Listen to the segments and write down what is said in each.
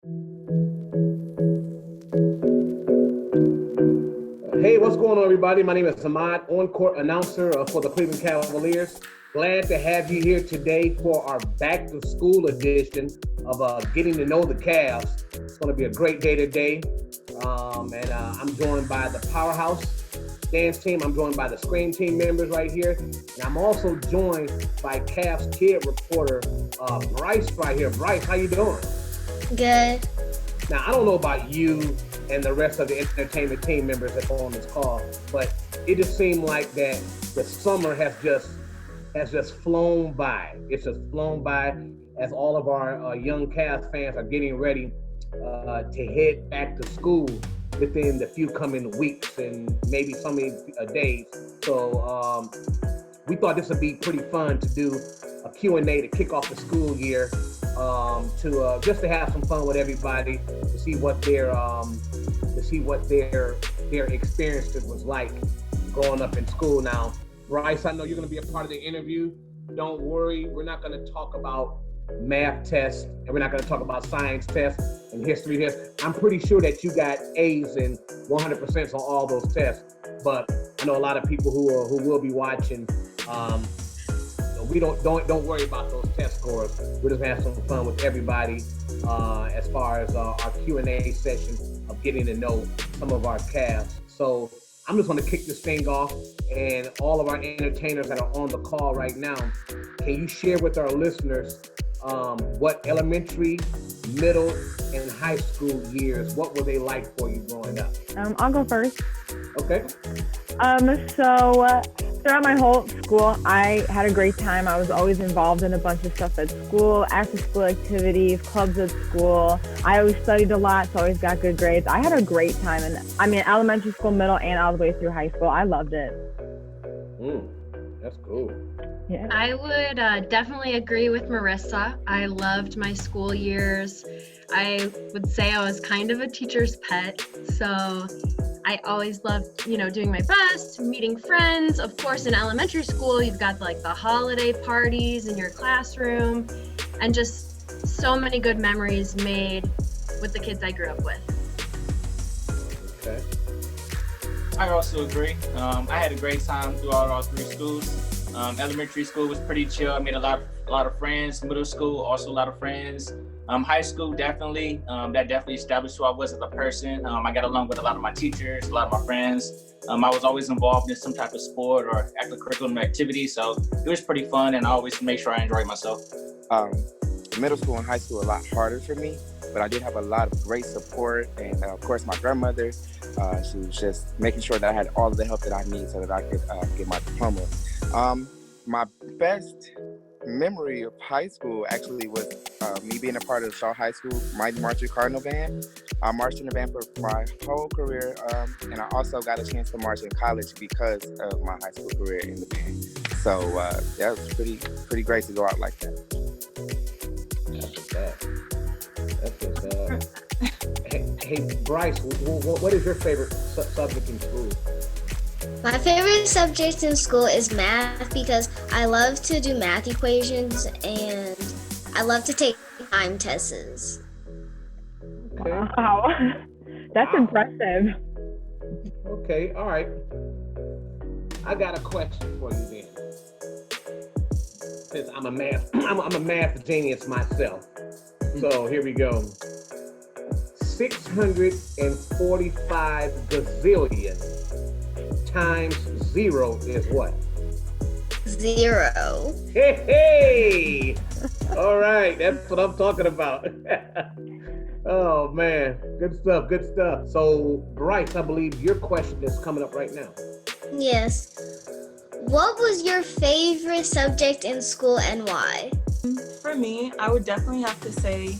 Hey, what's going on, everybody? My name is Ahmaad, on-court announcer for the Cleveland Cavaliers. Glad to have you here today for our back-to-school edition of Getting to Know the Cavs. It's going to be a great day today. I'm joined by the PowerHouse dance team. I'm joined by the Scream team members right here. And I'm also joined by Cavs kid reporter Bryce right here. Bryce, how you doing? Good. Now, I don't know about you and the rest of the entertainment team members that are on this call, but it just seemed like that the summer has just flown by. It's just flown by as all of our young Cavs fans are getting ready to head back to school within the few coming weeks and maybe so many days. So we thought this would be pretty fun to do a Q&A to kick off the school year, to just to have some fun with everybody, to see what their experiences was like growing up in school. Now, Bryce, I know you're going to be a part of the interview. Don't worry, we're not going to talk about math tests, and we're not going to talk about science tests and history tests. I'm pretty sure that you got A's and 100% on all those tests, but I know a lot of people who will be watching. We don't worry about those test scores. We're just gonna have some fun with everybody as far as our Q&A session of getting to know some of our Cavs. So I'm just gonna kick this thing off, and all of our entertainers that are on the call right now, can you share with our listeners what elementary, middle, and high school years, what were they like for you growing up? I'll go first. Okay. So throughout my whole school, I had a great time. I was always involved in a bunch of stuff at school, after school activities, clubs at school. I always studied a lot, so I always got good grades. I had a great time, and I mean, elementary school, middle, and all the way through high school. I loved it. That's cool. Yeah. I would definitely agree with Marissa. I loved my school years. I would say I was kind of a teacher's pet, so I always loved, doing my best, meeting friends. Of course, in elementary school, you've got like the holiday parties in your classroom, and just so many good memories made with the kids I grew up with. Okay. I also agree. I had a great time throughout all three schools. Elementary school was pretty chill. I made a lot of friends. Middle school, also a lot of friends. High school, definitely. That definitely established who I was as a person. I got along with a lot of my teachers, a lot of my friends. I was always involved in some type of sport or extracurricular activity, so it was pretty fun, and I always make sure I enjoyed myself. Middle school and high school a lot harder for me, but I did have a lot of great support, and of course my grandmother. She was just making sure that I had all of the help that I need so that I could get my diploma. My best memory of high school actually was me being a part of the Shaw High School Mighty Marching Cardinal Band. I marched in the band for my whole career, and I also got a chance to march in college because of my high school career in the band. So that was pretty great to go out like that. Hey, Bryce, what is your favorite subject in school? My favorite subject in school is math because I love to do math equations and I love to take time tests. Okay. Wow, that's impressive. Okay, all right. I got a question for you then. Since I'm a math genius myself. So here we go. 645 gazillion times 0 is what? 0. Hey! All right, that's what I'm talking about. Oh man, good stuff. So Bryce, I believe your question is coming up right now. Yes. What was your favorite subject in school and why? For me, I would definitely have to say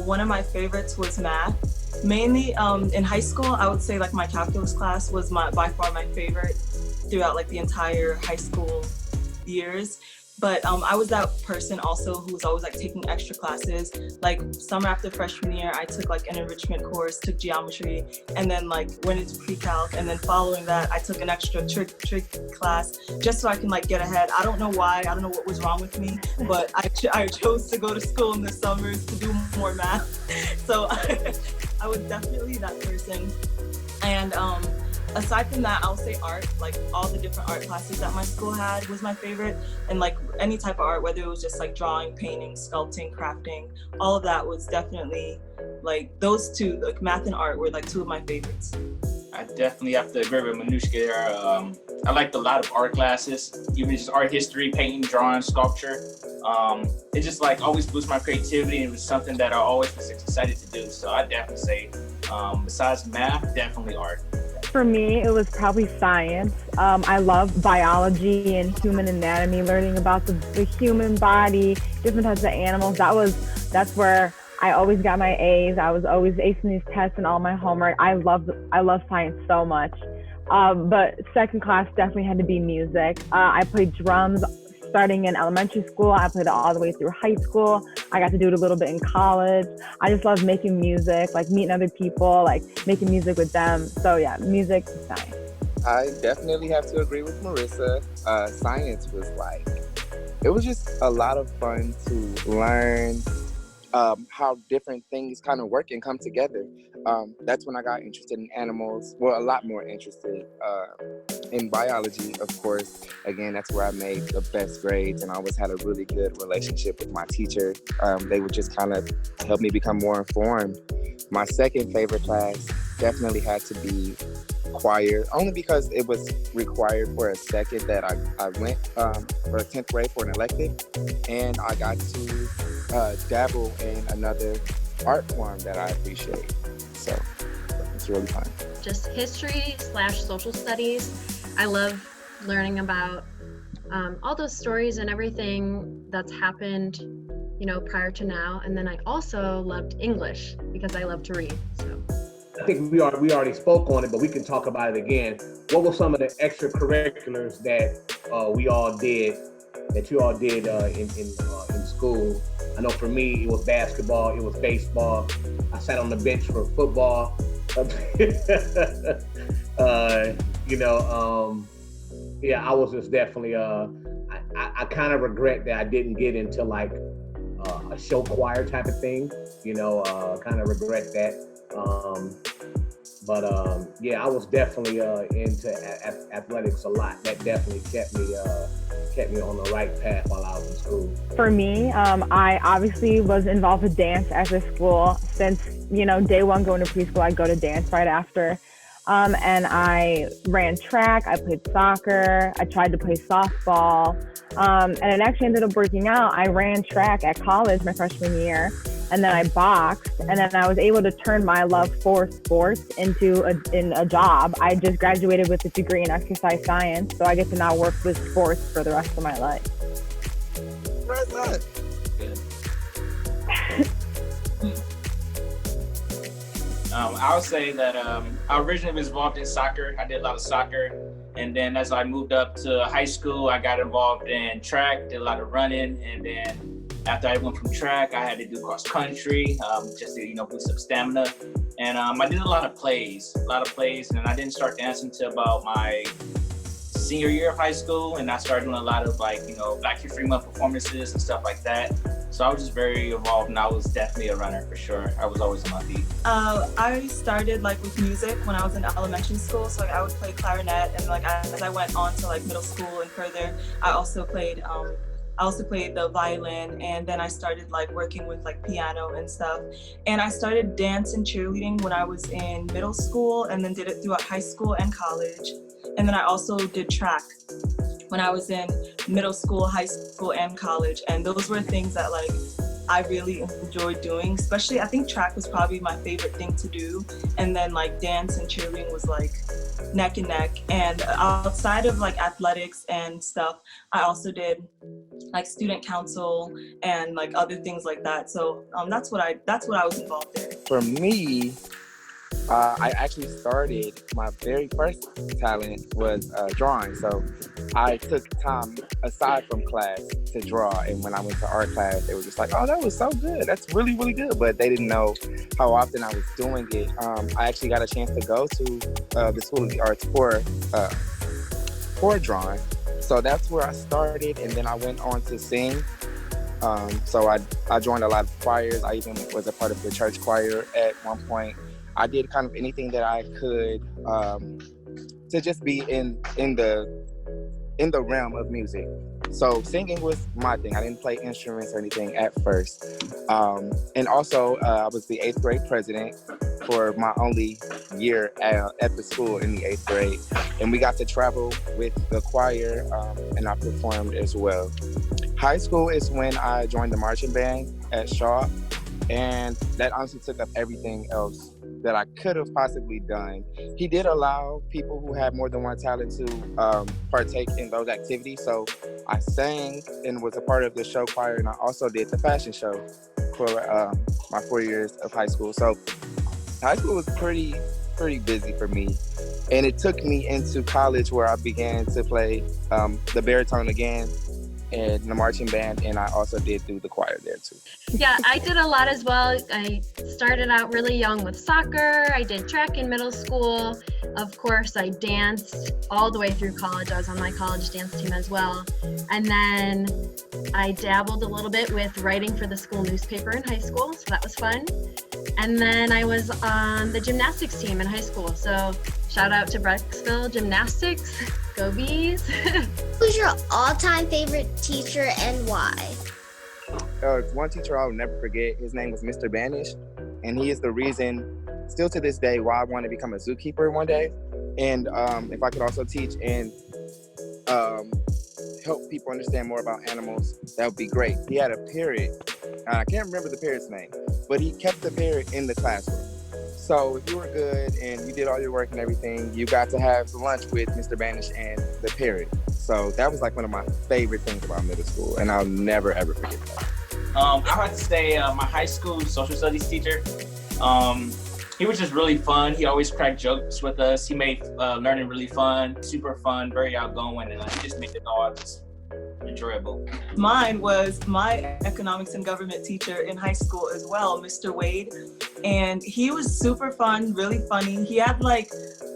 one of my favorites was math. Mainly in high school, I would say like my calculus class was by far my favorite throughout like the entire high school years. But I was that person also who was always like taking extra classes. Like summer after freshman year, I took like an enrichment course, took geometry, and then like went into pre-calc. And then following that, I took an extra trick class just so I can like get ahead. I don't know why, I don't know what was wrong with me, but I chose to go to school in the summers to do more math. So I was definitely that person. And aside from that, I'll say art. Like all the different art classes that my school had was my favorite. And like any type of art, whether it was just like drawing, painting, sculpting, crafting, all of that was definitely like those two, like math and art were like two of my favorites. I definitely have to agree with Manushka there. I liked a lot of art classes, even just art history, painting, drawing, sculpture. It just like always boosts my creativity, and it was something that I always was excited to do. So I definitely say, besides math, definitely art. For me, it was probably science. I love biology and human anatomy, learning about the human body, different types of animals. That's where I always got my A's. I was always acing these tests and all my homework. I love science so much. But second class definitely had to be music. I played drums starting in elementary school. I played it all the way through high school. I got to do it a little bit in college. I just love making music, like meeting other people, like making music with them. So yeah, music and science. I definitely have to agree with Marissa. Science was like, it was just a lot of fun to learn how different things kind of work and come together. That's when I got interested in animals. Well, a lot more interested in biology, of course. Again, that's where I made the best grades, and I always had a really good relationship with my teacher. They would just kind of help me become more informed. My second favorite class definitely had to be choir, only because it was required for a second that I went for 10th grade for an elective, and I got to dabble in another art form that I appreciate. So it's really fun. Just history/social studies. I love learning about all those stories and everything that's happened, prior to now. And then I also loved English because I love to read. So I think we already spoke on it, but we can talk about it again. What were some of the extracurriculars that you all did in school? I know for me, it was basketball, it was baseball. I sat on the bench for football. I was just definitely, I kind of regret that I didn't get into like a show choir type of thing, kind of regret that. I was definitely into athletics a lot. That definitely kept me on the right path while I was in school. For me, I obviously was involved with dance after school. Since, day one going to preschool, I'd go to dance right after. And I ran track, I played soccer, I tried to play softball, and it actually ended up working out. I ran track at college my freshman year, and then I boxed, and then I was able to turn my love for sports into a job. I just graduated with a degree in exercise science, so I get to now work with sports for the rest of my life. Where's that? I would say that I originally was involved in soccer. I did a lot of soccer. And then as I moved up to high school, I got involved in track, did a lot of running. And then after I went from track, I had to do cross country, just to, boost up stamina. And I did a lot of plays. And I didn't start dancing until about my senior year of high school. And I started doing a lot of Black History Month performances and stuff like that. So I was just very involved, and I was definitely a runner for sure. I was always on my feet. I started with music when I was in elementary school. So I would play clarinet, and as I went on to middle school and further, I also played the violin, and then I started working with piano and stuff. And I started dance and cheerleading when I was in middle school, and then did it throughout high school and college. And then I also did track when I was in middle school, high school, and college. And those were things that I really enjoyed doing. Especially, I think track was probably my favorite thing to do. And then dance and cheerleading was neck and neck. And outside of athletics and stuff, I also did student council and other things like that. So that's what I was involved in. For me, I actually started, my very first talent was drawing. So I took time aside from class to draw. And when I went to art class, they were just like, oh, that was so good. That's really, really good. But they didn't know how often I was doing it. I actually got a chance to go to the School of the Arts for drawing. So that's where I started. And then I went on to sing. So I joined a lot of choirs. I even was a part of the church choir at one point. I did kind of anything that I could to just be in the realm of music. So singing was my thing. I didn't play instruments or anything at first. And also, I was the 8th grade president for my only year at the school in the 8th grade. And we got to travel with the choir, and I performed as well. High school is when I joined the marching band at Shaw. And that honestly took up everything else that I could have possibly done. He did allow people who had more than one talent to partake in those activities. So I sang and was a part of the show choir, and I also did the fashion show for my 4 years of high school. So high school was pretty busy for me. And it took me into college where I began to play the baritone again and the marching band, and I also did do the choir there too. Yeah, I did a lot as well. I started out really young with soccer. I did track in middle school. Of course, I danced all the way through college. I was on my college dance team as well. And then I dabbled a little bit with writing for the school newspaper in high school, so that was fun. And then I was on the gymnastics team in high school. So shout out to Brecksville Gymnastics. Go Bees. Who's your all-time favorite teacher and why? One teacher I'll never forget, his name was Mr. Banish, and he is the reason, still to this day, why I want to become a zookeeper one day. And if I could also teach and help people understand more about animals, that would be great. He had a parrot, I can't remember the parrot's name, but he kept the parrot in the classroom. So if you were good and you did all your work and everything, you got to have lunch with Mr. Banish and the parrot. So that was like one of my favorite things about middle school, and I'll never ever forget that. I have to say my high school social studies teacher, he was just really fun. He always cracked jokes with us. He made learning really fun, super fun, very outgoing, and he just made it all just enjoyable. Mine was my economics and government teacher in high school as well, Mr. Wade. And he was super fun, really funny. He had like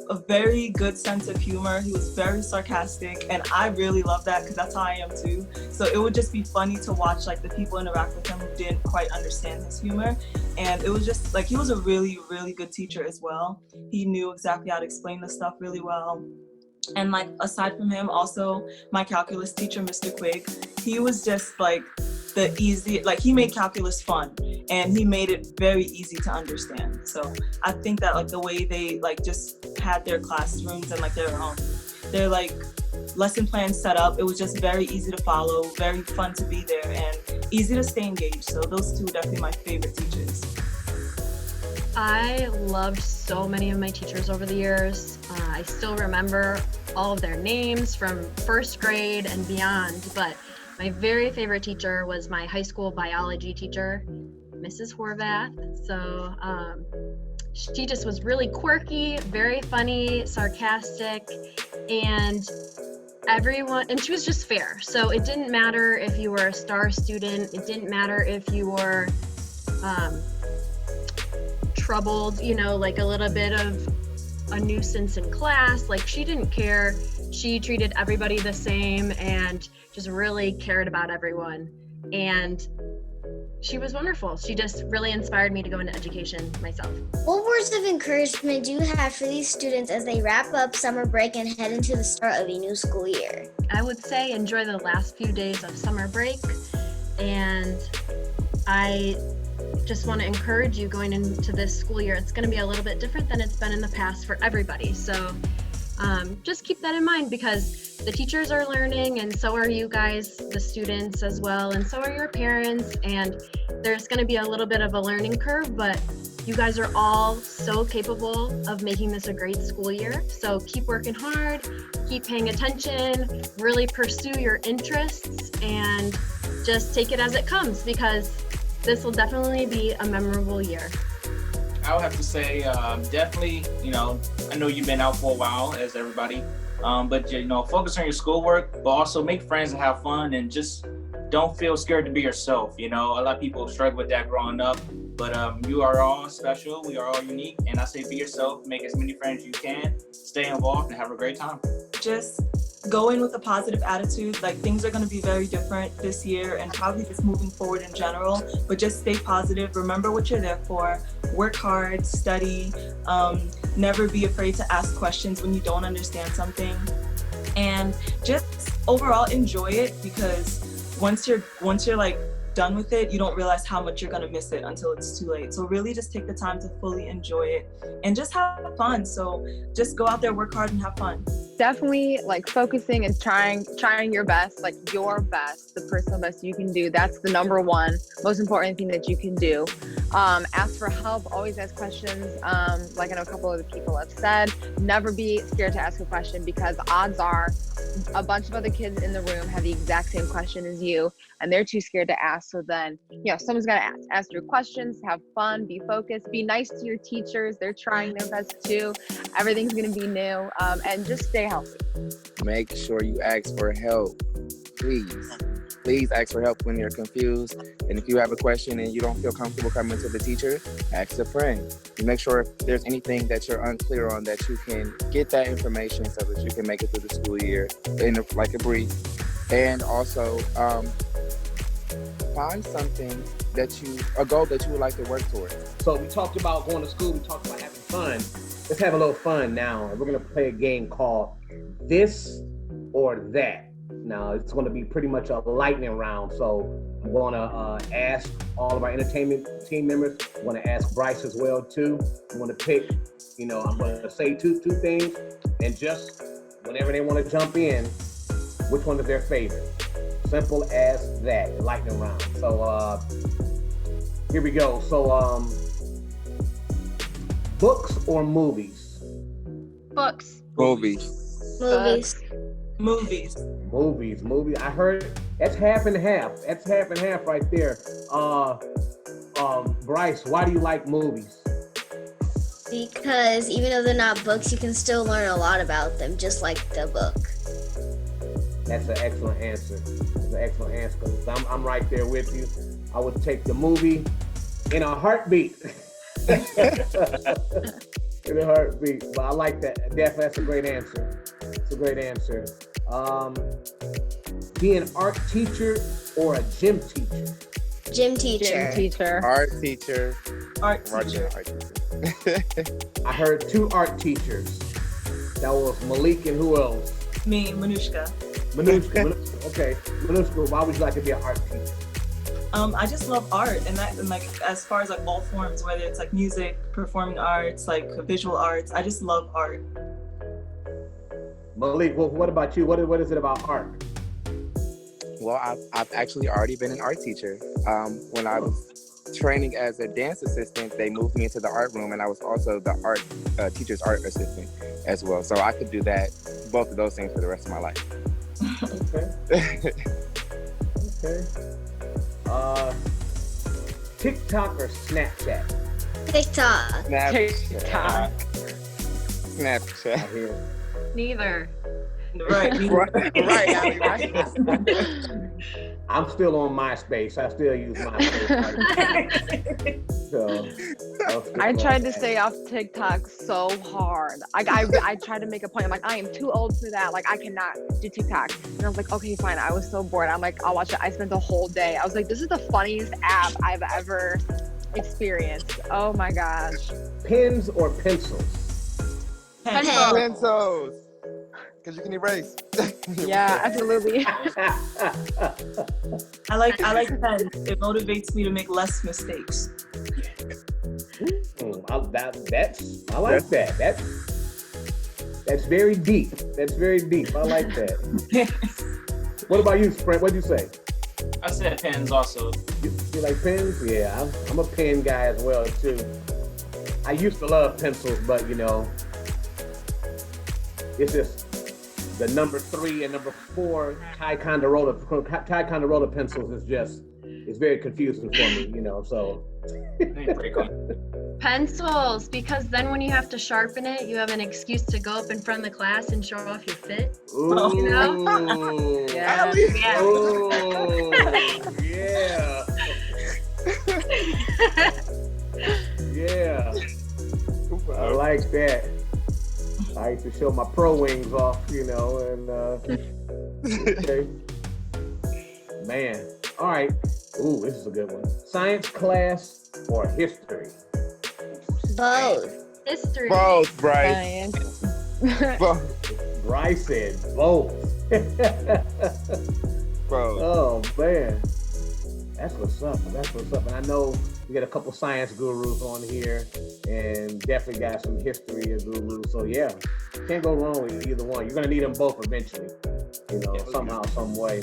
a very good sense of humor. He was very sarcastic, and I really love that because that's how I am too. So it would just be funny to watch like the people interact with him who didn't quite understand his humor. And it was just like, he was a really, really good teacher as well. He knew exactly how to explain the stuff really well. And like, aside from him, also my calculus teacher, Mr. Quigg, he was just like the easy, like he made calculus fun and he made it very easy to understand. So I think that like the way they like just had their classrooms and like their like lesson plans set up, it was just very easy to follow, very fun to be there, and easy to stay engaged. So those two are definitely my favorite teachers. I loved so many of my teachers over the years. I still remember all of their names from first grade and beyond, but my very favorite teacher was my high school biology teacher, Mrs. Horvath. So she just was really quirky, very funny, sarcastic, and she was just fair. So it didn't matter if you were a star student, it didn't matter if you were troubled, like a little bit of a nuisance in class. Like, she didn't care. She treated everybody the same and just really cared about everyone. And she was wonderful. She just really inspired me to go into education myself. What words of encouragement do you have for these students as they wrap up summer break and head into the start of a new school year? I would say enjoy the last few days of summer break, and I just want to encourage you going into this school year. It's going to be a little bit different than it's been in the past for everybody. So just keep that in mind, because the teachers are learning, and so are you guys, the students as well, and so are your parents, and there's going to be a little bit of a learning curve, but you guys are all so capable of making this a great school year. So keep working hard, keep paying attention, really pursue your interests, and just take it as it comes, because this will definitely be a memorable year. I would have to say, definitely, I know you've been out for a while, as everybody, but focus on your schoolwork, but also make friends and have fun, and just don't feel scared to be yourself. A lot of people struggle with that growing up, but you are all special, we are all unique, and I say be yourself, make as many friends as you can, stay involved, and have a great time. Just go in with a positive attitude. Like, things are going to be very different this year and probably just moving forward in general, but just stay positive. Remember what you're there for. Work hard, study, never be afraid to ask questions when you don't understand something, and just overall enjoy it, because once you're like done with it, you don't realize how much you're going to miss it until it's too late. So really just take the time to fully enjoy it and just have fun. So just go out there, work hard, and have fun. Definitely like focusing and trying your best, like your best, the personal best you can do. That's the number one most important thing that you can do. Ask for help, always ask questions. Like I know a couple of the people have said, never be scared to ask a question, because odds are a bunch of other kids in the room have the exact same question as you, and they're too scared to ask. So then, someone's got to ask your questions, have fun, be focused, be nice to your teachers. They're trying their best too. Everything's going to be new, and just stay healthy. Make sure you ask for help, please. Please ask for help when you're confused. And if you have a question and you don't feel comfortable coming to the teacher, ask a friend. You make sure if there's anything that you're unclear on, that you can get that information so that you can make it through the school year in like a brief. And also, find something a goal that you would like to work towards. So we talked about going to school, we talked about having fun. Let's have a little fun now. We're gonna play a game called This or That. Now it's gonna be pretty much a lightning round. So I'm gonna ask all of our entertainment team members. I'm gonna ask Bryce as well too. I'm gonna pick, I'm gonna say two things, and just whenever they wanna jump in, which one is their favorite? Simple as that, lightning round. So here we go. So books or movies? Books. Movies. Movies. Movies. I heard that's half and half. That's half and half right there. Bryce, why do you like movies? Because even though they're not books, you can still learn a lot about them, just like the book. That's an excellent answer. Because I'm right there with you. I would take the movie in a heartbeat. In a heartbeat. But I like that. Definitely, that's a great answer. It's a great answer. Be an art teacher or a gym teacher? Gym teacher. Art teacher. Art teacher. I heard two art teachers. That was Malik and who else? Me, Manushka. Manushka. Okay. Manushka, why would you like to be an art teacher? I just love art, and like as far as like all forms, whether it's like music, performing arts, like visual arts, I just love art. Malik, well, what about you? What is it about art? Well, I've actually already been an art teacher. When I was training as a dance assistant, they moved me into the art room, and I was also the teacher's art assistant as well. So I could do both of those things for the rest of my life. Okay. TikTok or Snapchat? TikTok. Snapchat. Out here. Neither. Right. Right. I'm still on MySpace. I still use MySpace. So, I tried to stay off TikTok so hard. I tried to make a point. I'm like, I am too old for that. Like, I cannot do TikTok. And I was like, okay, fine. I was so bored. I'm like, I'll watch it. I spent the whole day. I was like, this is the funniest app I've ever experienced. Oh my gosh. Pens or pencils? Pencils. Because you can erase. Yeah, absolutely. I like pens. It motivates me to make less mistakes. I like that. That's very deep. That's very deep. I like that. What about you, Sprint? What'd you say? I said pens also. You like pens? Yeah, I'm a pen guy as well too. I used to love pencils, but it's just the number 3 and number 4 Ticonderoga pencils it's very confusing for me, so. Pencils, because then when you have to sharpen it, you have an excuse to go up in front of the class and show off your fit. Ooh. You know? Yeah. Ooh. Yeah. Yeah. I like that. I used to show my pro wings off, you know, and okay. Man. All right. Ooh, this is a good one. Science class or history? Both. History. Both, Bryce. Science. Both. Bryce said both. Both. Oh man, that's what's up. That's what's up. And I know we got a couple science gurus on here, and definitely got some history gurus. So yeah, can't go wrong with either one. You're gonna need them both eventually, you know, somehow, some way.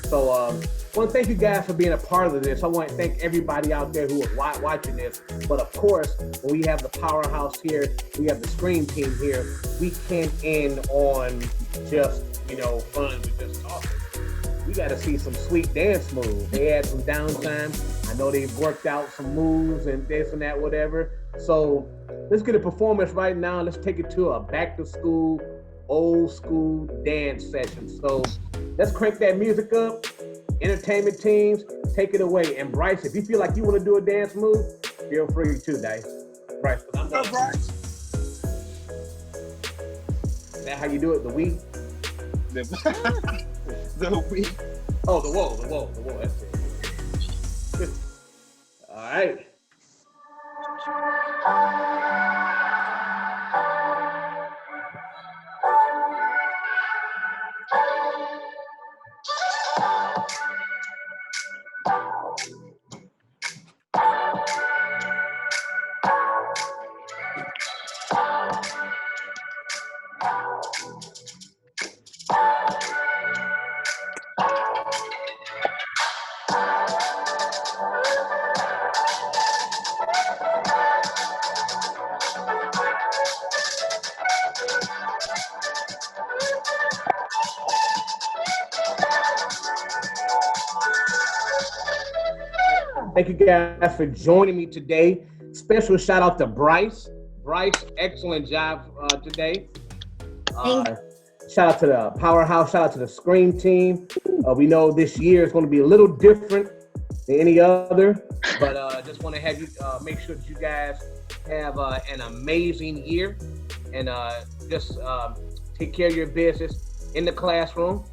So I want to thank you guys for being a part of this. I want to thank everybody out there who is watching this. But of course, when we have the PowerHouse here, we have the Scream team here, we can't end on just, you know, fun with just talking. We got to see some sweet dance moves. They had some downtime. I know they've worked out some moves and this and that, whatever. So let's get a performance right now. Let's take it to a back to school, old school dance session. So let's crank that music up. Entertainment teams, take it away. And Bryce, if you feel like you want to do a dance move, feel free to, Dice. Bryce, I'm done. Bryce. Is that how you do it? The we? The we. Oh, the whoa. That's it. All right. Thank you guys for joining me today. Special shout out to Bryce. Bryce, excellent job today. Shout out to the PowerHouse, shout out to the Scream team. We know this year is going to be a little different than any other, but just want to have you make sure that you guys have an amazing year, and just take care of your business in the classroom.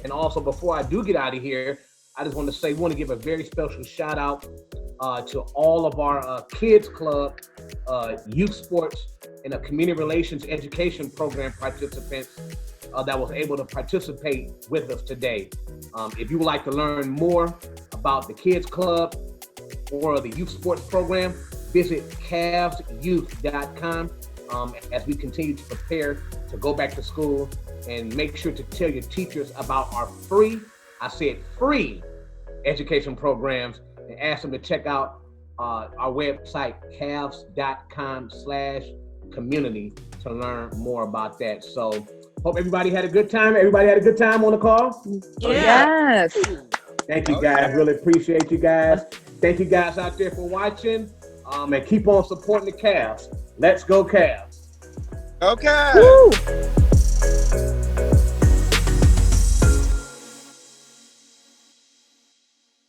And also, before I do get out of here, I just want to say, we want to give a very special shout out to all of our kids club, youth sports, and community relations education program participants that was able to participate with us today. If you would like to learn more about the kids club or the youth sports program, visit cavsyouth.com as we continue to prepare to go back to school, and make sure to tell your teachers about our free, I said free, education programs, and ask them to check out our website, cavs.com/community, to learn more about that. So hope everybody had a good time. Everybody had a good time on the call? Yes. Thank you guys. Really appreciate you guys. Thank you guys out there for watching, and keep on supporting the Cavs. Let's go Cavs. Okay. Woo.